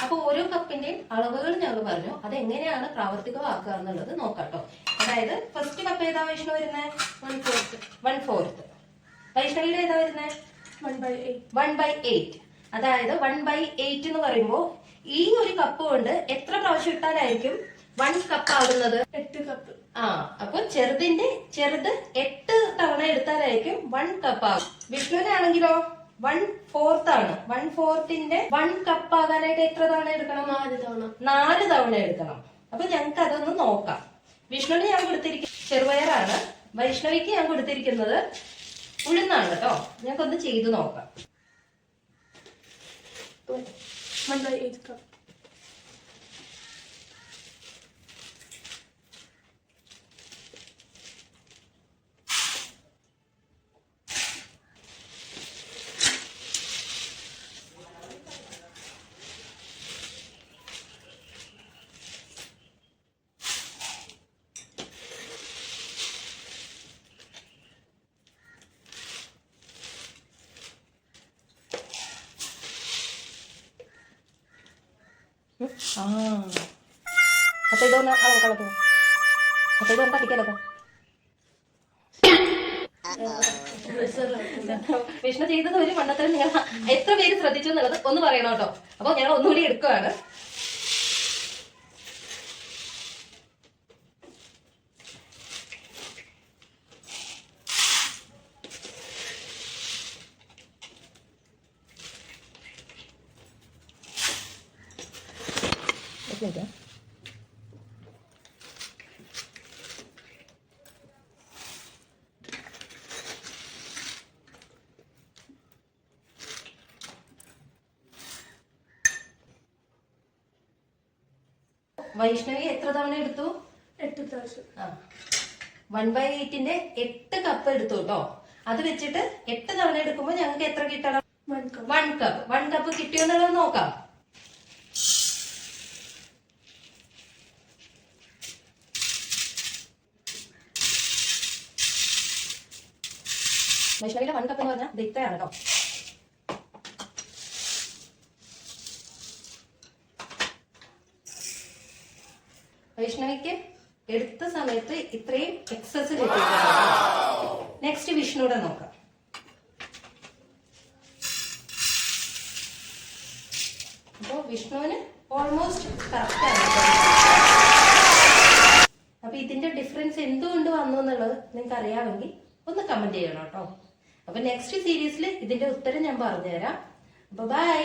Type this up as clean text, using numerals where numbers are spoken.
അപ്പൊ ഓരോ കപ്പിന്റെയും അളവുകൾ ഞങ്ങൾ പറഞ്ഞു. അത് എങ്ങനെയാണ് പ്രാവർത്തികമാക്കുക എന്നുള്ളത് നോക്കാട്ടോ. അതായത് ഫസ്റ്റ് കപ്പ് ഏതാ വൈഷ്ണവ് വരുന്നത്? 1/4. വൈഷ്ണവിയുടെ ഏതാ വരുന്നത്? 1/8. അതായത് 1/8 എന്ന് പറയുമ്പോൾ ഈ ഒരു കപ്പ് കൊണ്ട് എത്ര പ്രാവശ്യം ഇട്ടാലായിരിക്കും 1 കപ്പ് ആകുന്നത്? 8 കപ്പ്. അപ്പൊ ചെറുത് 8 തവണ എടുത്താലായിരിക്കും 1 കപ്പ് ആകും. വിഷ്ണുവിനാണെങ്കിലോ 1/4 ആണ്. 1/4ന്റെ 1 കപ്പ് ആകാനായിട്ട് എത്ര തവണ എടുക്കണം? 4 തവണ എടുക്കണം. അപ്പൊ ഞങ്ങൾക്ക് അതൊന്ന് നോക്കാം. വിഷ്ണുവിന് ഞാൻ കൊടുത്തിരിക്കുന്നത് ചെറുപയറാണ്, വൈഷ്ണവിക്ക് ഞാൻ കൊടുത്തിരിക്കുന്നത് ഉഴുന്നാണ് കേട്ടോ. ഞങ്ങൾക്കൊന്ന് ചെയ്തു നോക്കാം. 1/8 കപ്പ്. അപ്പൊ ഇതൊന്ന് കളപ്പോ അപ്പൊ ഇതൊന്ന് തട്ടിക്കല്ലോ. വിഷ്ണു ചെയ്തത് ഒരു മണ്ണത്തിൽ നിങ്ങൾ എത്ര പേര് ശ്രദ്ധിച്ചു എന്നുള്ളത് ഒന്ന് പറയണം കേട്ടോ. അപ്പൊ ഞങ്ങൾ ഒന്നുകൂടി എടുക്കുകയാണ്. വൈഷ്ണവി എത്ര തവണ എടുത്തു? 8 പ്രാവശ്യം. 1/8ന്റെ 8 കപ്പ് എടുത്തു കേട്ടോ. അത് വെച്ചിട്ട് 8 തവണ എടുക്കുമ്പോൾ ഞങ്ങൾക്ക് എത്ര കിട്ടണം? 1 കപ്പ്. 1 കപ്പ് കിട്ടിയോ എന്നുള്ളത് നോക്കാം. വൈഷ്ണവിയുടെ 1 കപ്പ് എന്ന് പറഞ്ഞാൽ ഇത് ഇത്രയാണ് കേട്ടോ. വൈഷ്ണവിക്ക് എടുത്ത സമയത്ത് ഇത്രയും എക്സസ് കിട്ടിയിട്ടുണ്ട്. നെക്സ്റ്റ് വിഷ്ണുവിടെ നോക്കാം. അപ്പോ വിഷ്ണുവിന് ഓൾമോസ്റ്റ് കറക്റ്റ് ആണ്. അപ്പൊ ഇതിന്റെ ഡിഫറൻസ് എന്തുകൊണ്ട് വന്നു എന്നുള്ളത് നിങ്ങൾക്ക് അറിയാമെങ്കിൽ ഒന്ന് കമന്റ് ചെയ്യണം കേട്ടോ. അപ്പൊ നെക്സ്റ്റ് സീരീസിൽ ഇതിന്റെ ഉത്തരം ഞാൻ പറഞ്ഞുതരാം. അപ്പൊ ബൈ.